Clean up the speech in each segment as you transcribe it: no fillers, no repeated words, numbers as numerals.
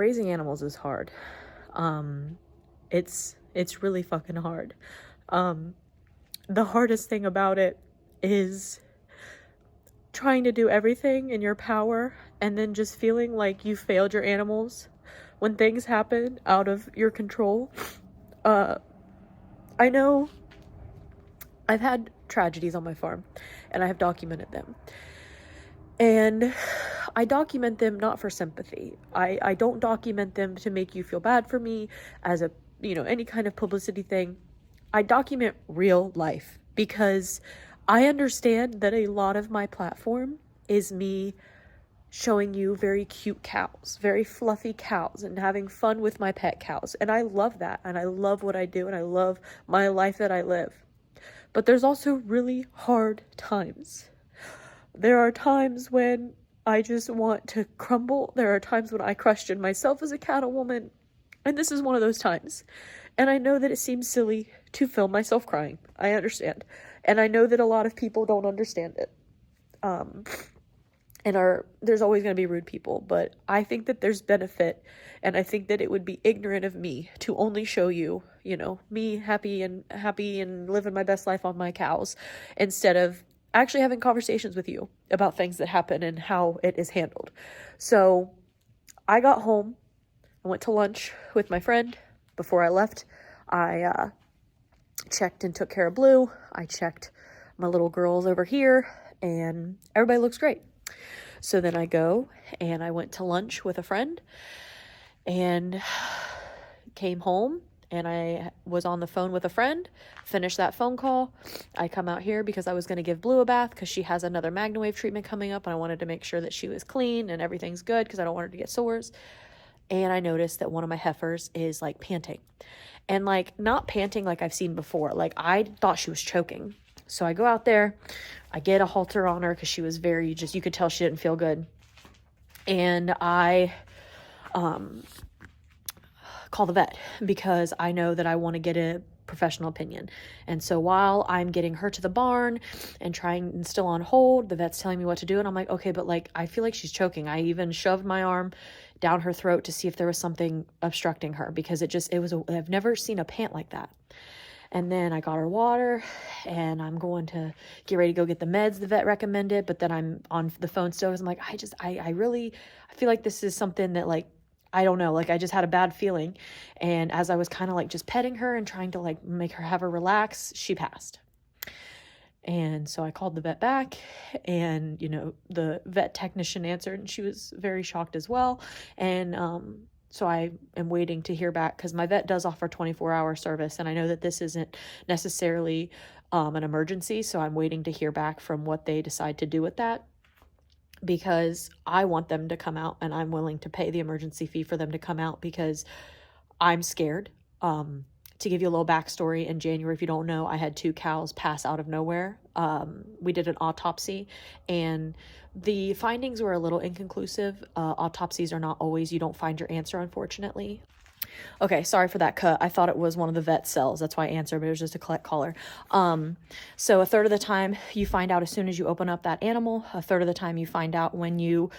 raising animals is hard. It's really fucking hard. The hardest thing about it is trying to do everything in your power and then just feeling like you failed your animals when things happen out of your control. I know I've had tragedies on my farm and I have documented them. And I document them not for sympathy. I don't document them to make you feel bad for me as a, any kind of publicity thing. I document real life because I understand that a lot of my platform is me showing you very cute cows, very fluffy cows, and having fun with my pet cows. And I love that. And I love what I do. And I love my life that I live. But there's also really hard times. There are times when I just want to crumble. There are times when I question myself as a cattle woman. And this is one of those times. And I know that it seems silly to film myself crying. I understand. And I know that a lot of people don't understand it. There's always going to be rude people. But I think that there's benefit. And I think that it would be ignorant of me to only show you, me happy and living my best life on my cows, instead of actually having conversations with you about things that happen and how it is handled. So I got home. I went to lunch with my friend. Before I left, I checked and took care of Blue. I checked my little girls over here, and everybody looks great. So then I go and I went to lunch with a friend and came home. And I was on the phone with a friend, finished that phone call. I come out here because I was going to give Blue a bath because she has another MagnaWave treatment coming up. And I wanted to make sure that she was clean and everything's good because I don't want her to get sores. And I noticed that one of my heifers is like panting. And like not panting like I've seen before. Like I thought she was choking. So I go out there. I get a halter on her because she was very you could tell she didn't feel good. And I call the vet because I know that I want to get a professional opinion. And so while I'm getting her to the barn and still on hold, the vet's telling me what to do. And I'm like, okay, but like, I feel like she's choking. I even shoved my arm down her throat to see if there was something obstructing her because I've never seen a pant like that. And then I got her water and I'm going to get ready to go get the meds the vet recommended. But then I'm on the phone still because I'm like, I feel like this is something that like, I don't know, like I just had a bad feeling. And as I was kind of like just petting her and trying to like make her have her relax, she passed. And so I called the vet back and, the vet technician answered and she was very shocked as well. And so I am waiting to hear back because my vet does offer 24-hour service. And I know that this isn't necessarily an emergency. So I'm waiting to hear back from what they decide to do with that. Because I want them to come out and I'm willing to pay the emergency fee for them to come out because I'm scared. To give you a little backstory, in January, if you don't know, I had 2 cows pass out of nowhere. We did an autopsy and the findings were a little inconclusive. Autopsies are not always, you don't find your answer, unfortunately. Okay, sorry for that cut. I thought it was one of the vet cells. That's why I answered, but it was just a collect caller. So a third of the time you find out as soon as you open up that animal. A third of the time you find out when you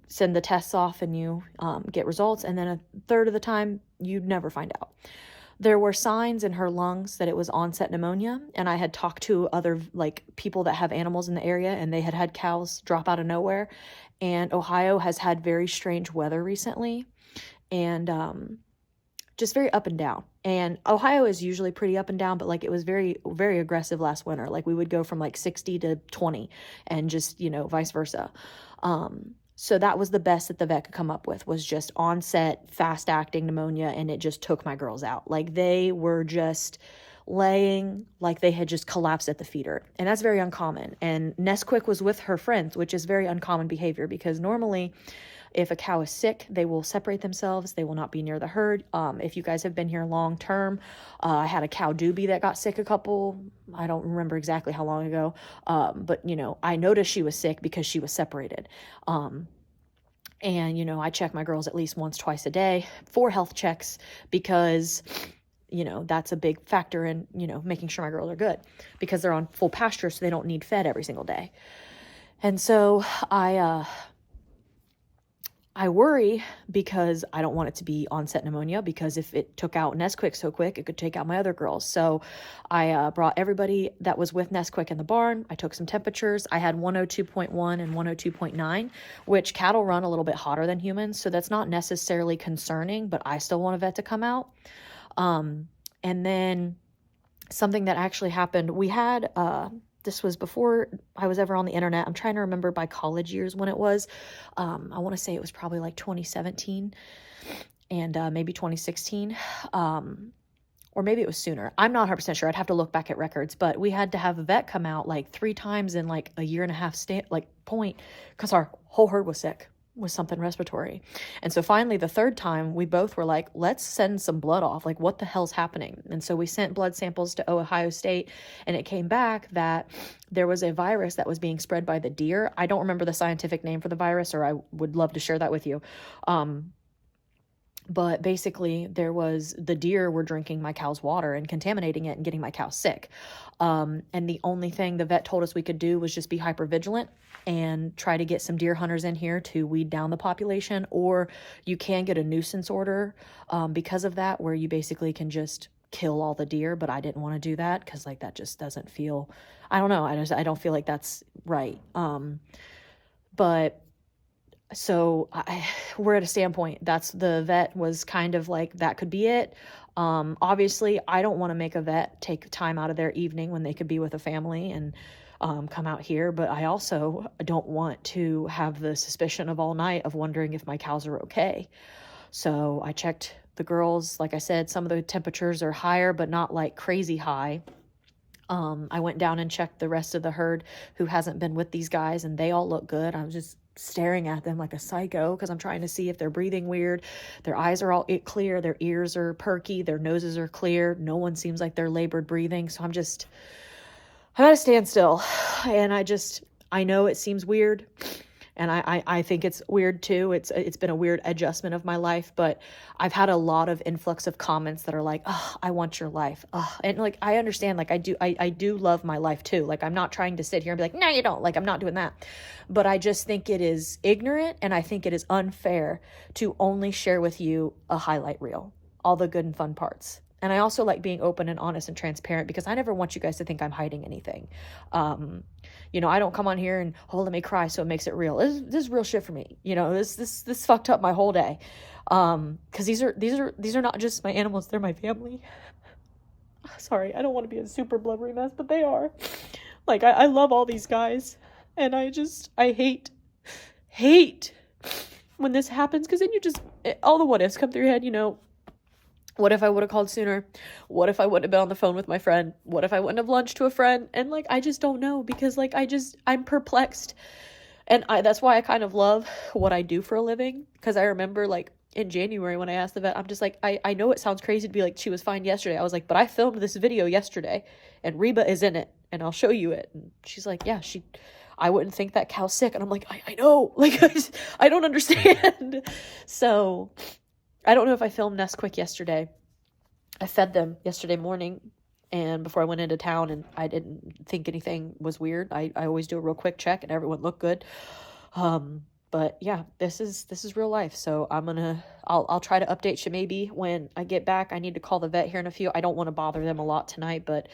send the tests off and you get results. And then a third of the time you never find out. There were signs in her lungs that it was onset pneumonia. And I had talked to other people that have animals in the area and they had cows drop out of nowhere. And Ohio has had very strange weather recently. And just very up and down. And Ohio is usually pretty up and down, but it was very, very aggressive last winter. We would go from 60 to 20 and just, vice versa. So that was the best that the vet could come up with, was just onset, fast acting pneumonia. And it just took my girls out. They were just laying like they had just collapsed at the feeder. And that's very uncommon. And Nesquik was with her friends, which is very uncommon behavior because normally if a cow is sick, they will separate themselves. They will not be near the herd. If you guys have been here long term, I had a cow doobie that got sick I don't remember exactly how long ago. But I noticed she was sick because she was separated. And, I check my girls at least once, twice a day for health checks because, that's a big factor in, making sure my girls are good because they're on full pasture. So they don't need fed every single day. And so I worry because I don't want it to be onset pneumonia, because if it took out Nesquik so quick, it could take out my other girls. So I brought everybody that was with Nesquik in the barn. I took some temperatures. I had 102.1 and 102.9, which cattle run a little bit hotter than humans. So that's not necessarily concerning, but I still want a vet to come out. And then something that actually happened, we had, this was before I was ever on the internet. I'm trying to remember by college years when it was. I want to say it was probably like 2017 and maybe 2016. Or maybe it was sooner. I'm not 100% sure. I'd have to look back at records, but we had to have a vet come out like 3 times in like a year and a half point, because our whole herd was sick with something respiratory. And so finally the third time we both were like, let's send some blood off. Like, what the hell's happening? And so we sent blood samples to Ohio State, and it came back that there was a virus that was being spread by the deer. I don't remember the scientific name for the virus, or I would love to share that with you. But basically the deer were drinking my cow's water and contaminating it and getting my cow sick. And the only thing the vet told us we could do was just be hypervigilant and try to get some deer hunters in here to weed down the population, or you can get a nuisance order because of that, where you basically can just kill all the deer. But I didn't want to do that because like that just doesn't feel, I don't know, I don't feel like that's right. But so we're at a standpoint. That's, the vet was kind of like, that could be it. Obviously I don't want to make a vet take time out of their evening when they could be with a family and come out here, but I also don't want to have the suspicion of all night of wondering if my cows are okay. So I checked the girls. Like I said, some of the temperatures are higher, but not like crazy high. I went down and checked the rest of the herd who hasn't been with these guys, and they all look good. I was just staring at them like a psycho because I'm trying to see if they're breathing weird. Their eyes are all clear, their ears are perky, their noses are clear. No one seems like they're labored breathing. So I'm at a standstill, and I know it seems weird, and I think it's weird too. It's been a weird adjustment of my life, but I've had a lot of influx of comments that are like, oh, I want your life. Oh, and like, I understand, like I do love my life too. Like, I'm not trying to sit here and be like, no, you don't. Like, I'm not doing that. But I just think it is ignorant, and I think it is unfair to only share with you a highlight reel, all the good and fun parts. And I also like being open and honest and transparent, because I never want you guys to think I'm hiding anything. I don't come on here and, oh, let me cry so it makes it real. This is real shit for me. This fucked up my whole day. Because these are not just my animals, they're my family. Sorry, I don't want to be a super blubbery mess, but they are. Like, I love all these guys, and I hate when this happens, because then all the what ifs come through your head. What if I would have called sooner? What if I wouldn't have been on the phone with my friend? What if I wouldn't have lunch to a friend? And like, I just don't know, because like, I'm perplexed. And that's why I kind of love what I do for a living. Because I remember like in January when I asked the vet, I'm just like, I know it sounds crazy to be like, she was fine yesterday. I was like, but I filmed this video yesterday and Reba is in it and I'll show you it. And she's like, yeah, I wouldn't think that cow's sick. And I'm like, I know, like, I don't understand. So I don't know if I filmed Nesquik yesterday. I fed them yesterday morning and before I went into town, and I didn't think anything was weird. I always do a real quick check and everyone looked good. But yeah, this is real life. So I'll try to update you maybe when I get back. I need to call the vet here in a few. I don't want to bother them a lot tonight, but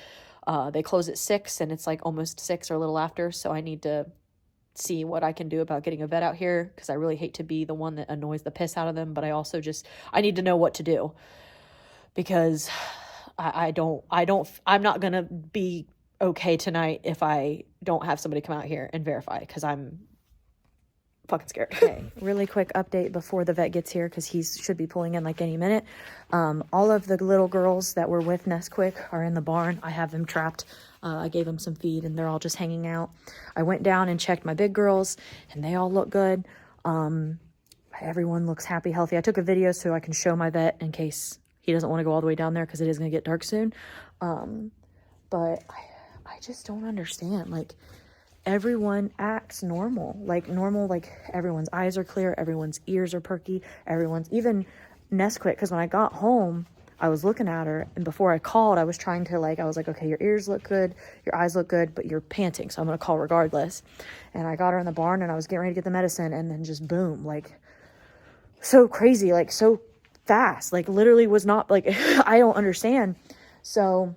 they close at 6 and it's like almost 6 or a little after. So I need to see what I can do about getting a vet out here, because I really hate to be the one that annoys the piss out of them, but I also I need to know what to do, because I'm not going to be okay tonight if I don't have somebody come out here and verify, because I'm fucking scared. Okay, really quick update before the vet gets here, because he should be pulling in like any minute. All of the little girls that were with Nesquik are in the barn. I have them trapped. I gave them some feed and they're all just hanging out. I went down and checked my big girls and they all look good. Everyone looks happy, healthy. I took a video so I can show my vet in case he doesn't want to go all the way down there, because it is going to get dark soon. But I just don't understand. Like, everyone acts normal, like everyone's eyes are clear, everyone's ears are perky, even Nesquik, because when I got home, I was looking at her, and before I called, I was trying to I was like, okay, your ears look good, your eyes look good, but you're panting, so I'm going to call regardless. And I got her in the barn, and I was getting ready to get the medicine, and then just boom, like, so crazy, like so fast, like literally was not like, I don't understand. So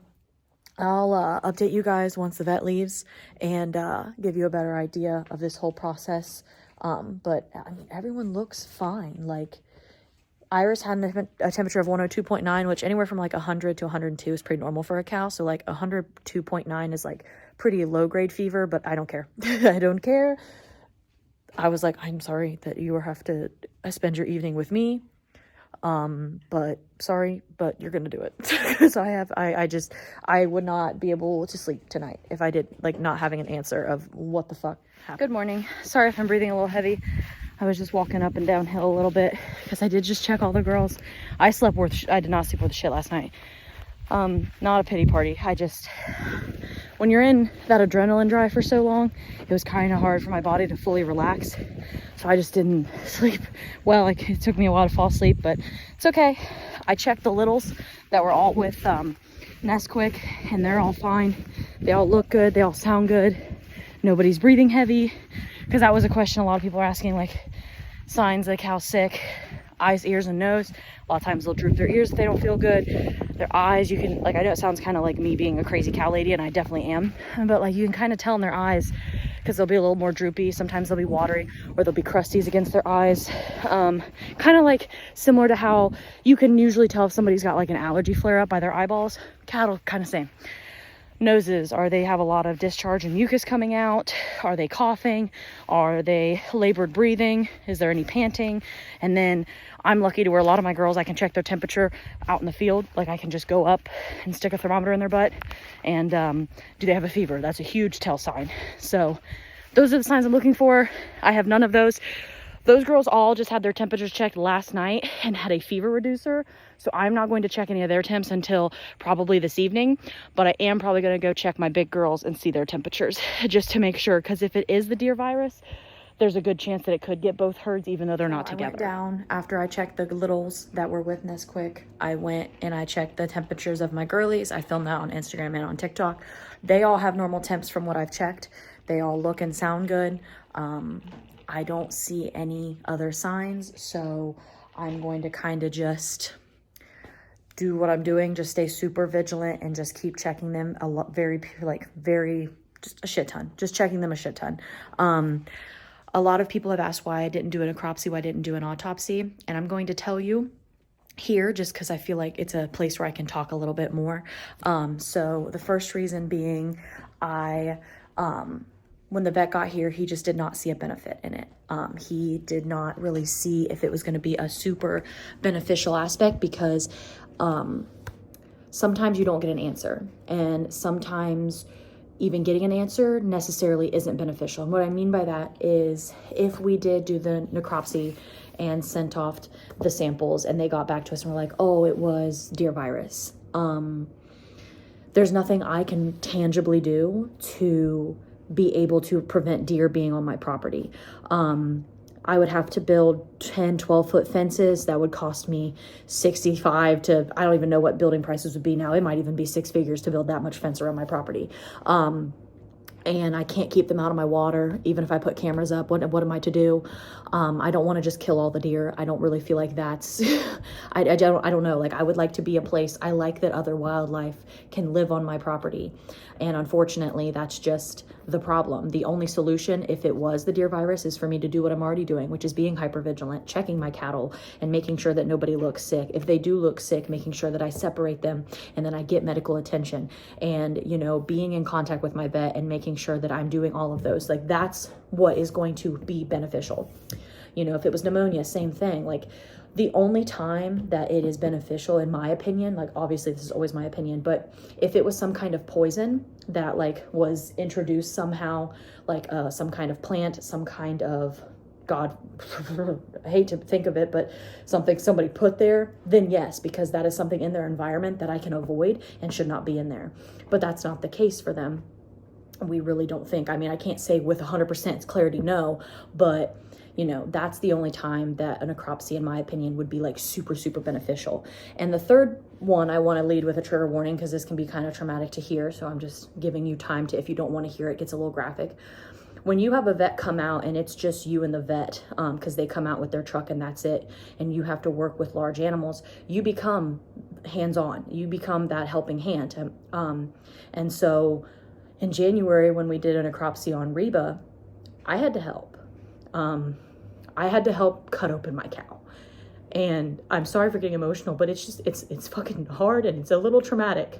I'll update you guys once the vet leaves and give you a better idea of this whole process. But I mean, everyone looks fine. Like Iris had a temperature of 102.9, which anywhere from like 100 to 102 is pretty normal for a cow. So like 102.9 is like pretty low grade fever, but I don't care. I don't care. I was like, I'm sorry that you have to spend your evening with me. But sorry, but you're gonna do it. Because I would not be able to sleep tonight if I did, like, not having an answer of what the fuck happened. Good morning. Sorry if I'm breathing a little heavy. I was just walking up and downhill a little bit because I did just check all the girls. I did not sleep worth shit last night. Not a pity party. When you're in that adrenaline drive for so long, it was kind of hard for my body to fully relax. So I just didn't sleep well. Like, it took me a while to fall asleep, but it's okay. I checked the littles that were all with Nesquik, and they're all fine. They all look good. They all sound good. Nobody's breathing heavy, because that was a question a lot of people are asking, like signs like how sick. Eyes, ears, and nose. A lot of times they'll droop their ears if they don't feel good. Their eyes, you can, like, I know it sounds kind of like me being a crazy cow lady, and I definitely am, but like you can kind of tell in their eyes because they'll be a little more droopy. Sometimes they'll be watery, or they'll be crusties against their eyes. Kind of like similar to how you can usually tell if somebody's got like an allergy flare up by their eyeballs. Cattle, kind of same. Noses, are they have a lot of discharge and mucus coming out? Are they coughing? Are they labored breathing? Is there any panting? And then I'm lucky to where a lot of my girls, I can check their temperature out in the field. Like, I can just go up and stick a thermometer in their butt and do they have a fever? That's a huge tell sign. So those are the signs I'm looking for. I have none of those. Those girls all just had their temperatures checked last night and had a fever reducer. So I'm not going to check any of their temps until probably this evening. But I am probably going to go check my big girls and see their temperatures just to make sure. Because if it is the deer virus, there's a good chance that it could get both herds, even though they're not together. I went down after I checked the littles that were with Nesquik. I went and I checked the temperatures of my girlies. I filmed that on Instagram and on TikTok. They all have normal temps from what I've checked. They all look and sound good. I don't see any other signs, so I'm going to kind of just do what I'm doing, just stay super vigilant and just keep checking them just a shit ton, just checking them a shit ton. A lot of people have asked why I didn't do a necropsy, why I didn't do an autopsy, and I'm going to tell you here just because I feel like it's a place where I can talk a little bit more. So the first reason being when the vet got here, he just did not see a benefit in it. He did not really see if it was going to be a super beneficial aspect because sometimes you don't get an answer, and sometimes even getting an answer necessarily isn't beneficial. And what I mean by that is if we did do the necropsy and sent off the samples and they got back to us and were like, oh, it was deer virus. There's nothing I can tangibly do to be able to prevent deer being on my property. I would have to build 10, 12-foot fences. That would cost me 65 to, I don't even know what building prices would be now. It might even be six figures to build that much fence around my property. And I can't keep them out of my water, even if I put cameras up. What am I to do? I don't want to just kill all the deer. I don't really feel like that's, I don't know. Like, I would like to be a place, I like that other wildlife can live on my property. And unfortunately, that's just the problem. The only solution, if it was the deer virus, is for me to do what I'm already doing, which is being hypervigilant, checking my cattle and making sure that nobody looks sick. If they do look sick, making sure that I separate them and then I get medical attention, and, you know, being in contact with my vet and making sure that I'm doing all of those. Like, that's what is going to be beneficial. You know, if it was pneumonia, same thing. Like, the only time that it is beneficial, in my opinion, like, obviously this is always my opinion, but if it was some kind of poison that, like, was introduced somehow, like some kind of plant, some kind of, God, I hate to think of it, but something somebody put there, then yes, because that is something in their environment that I can avoid and should not be in there. But that's not the case for them. We really don't think. I mean, I can't say with 100% clarity no, but you know, that's the only time that a necropsy, in my opinion, would be like super, super beneficial. And the third one, I want to lead with a trigger warning because this can be kind of traumatic to hear. So I'm just giving you time to, if you don't want to hear it, gets a little graphic. when you have a vet come out and it's just you and the vet, because they come out with their truck and that's it, and you have to work with large animals, you become hands-on. You become that helping hand. And so in January, when we did an necropsy on Reba, I had to help. I had to help cut open my cow. And I'm sorry for getting emotional, but it's just, it's fucking hard and it's a little traumatic.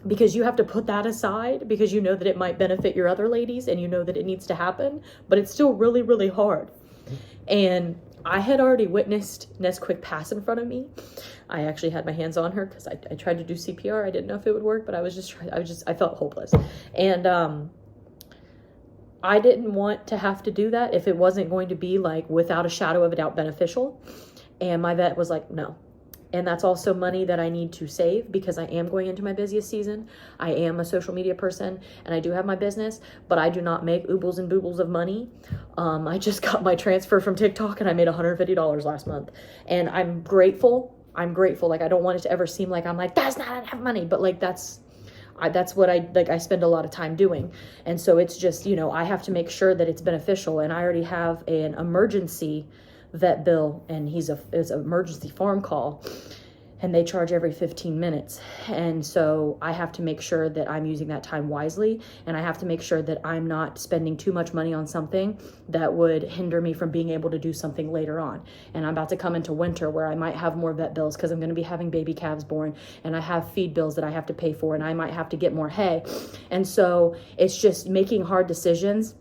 Because you have to put that aside because you know that it might benefit your other ladies and you know that it needs to happen, but it's still really, really hard. And I had already witnessed Nesquik pass in front of me. I actually had my hands on her because I tried to do CPR. I didn't know if it would work, but I felt hopeless. And I didn't want to have to do that if it wasn't going to be like without a shadow of a doubt beneficial. And my vet was like, no. And that's also money that I need to save because I am going into my busiest season. I am a social media person and I do have my business, but I do not make oobles and boobles of money. I just got my transfer from TikTok and I made $150 last month. And I'm grateful. Like, I don't want it to ever seem like I'm like, that's not enough money, but like, that's what I spend a lot of time doing. And so it's just, you know, I have to make sure that it's beneficial. And I already have an emergency vet bill, and it's an emergency farm call, and they charge every 15 minutes. And so I have to make sure that I'm using that time wisely, and I have to make sure that I'm not spending too much money on something that would hinder me from being able to do something later on. And I'm about to come into winter where I might have more vet bills because I'm going to be having baby calves born, and I have feed bills that I have to pay for, and I might have to get more hay. And so it's just making hard decisions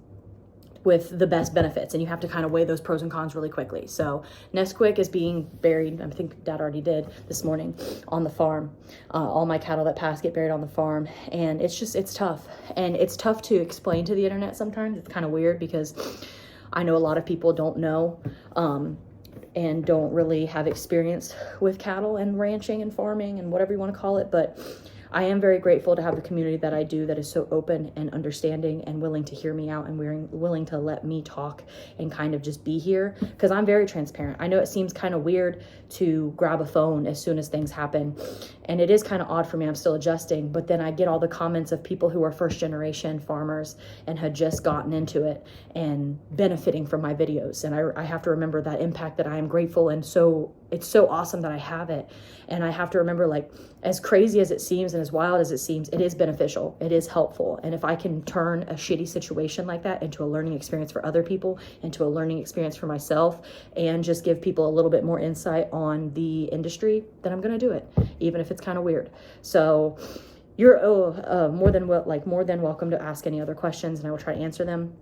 with the best benefits, and you have to kind of weigh those pros and cons really quickly. So Nesquik is being buried, I think Dad already did this morning, on the farm. All my cattle that pass get buried on the farm, and it's tough. And it's tough to explain to the internet sometimes. It's kind of weird because I know a lot of people don't know and don't really have experience with cattle and ranching and farming and whatever you want to call it, but I am very grateful to have the community that I do that is so open and understanding and willing to hear me out and willing to let me talk and kind of just be here, because I'm very transparent. I know it seems kind of weird to grab a phone as soon as things happen, and it is kind of odd for me. I'm still adjusting, but then I get all the comments of people who are first generation farmers and had just gotten into it and benefiting from my videos. And I have to remember that impact, that I am grateful, and so it's so awesome that I have it. And I have to remember, like, as crazy as it seems and as wild as it seems, it is beneficial. It is helpful. And if I can turn a shitty situation like that into a learning experience for other people, into a learning experience for myself, and just give people a little bit more insight on the industry, then I'm going to do it, even if it's kind of weird. So you're more than welcome to ask any other questions, and I will try to answer them.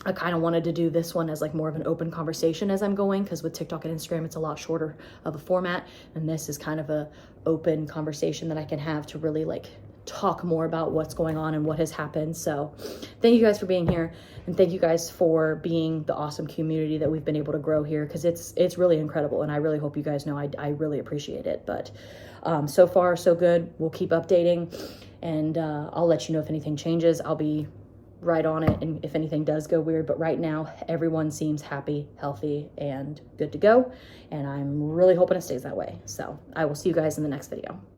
I kind of wanted to do this one as like more of an open conversation as I'm going, because with TikTok and Instagram, it's a lot shorter of a format. And this is kind of a open conversation that I can have to really like talk more about what's going on and what has happened. So thank you guys for being here. And thank you guys for being the awesome community that we've been able to grow here, because it's really incredible. And I really hope you guys know I really appreciate it. But so far, so good. We'll keep updating, and I'll let you know if anything changes. I'll be right on it, and if anything does go weird. But right now, everyone seems happy, healthy, and good to go, and I'm really hoping it stays that way. So I will see you guys in the next video.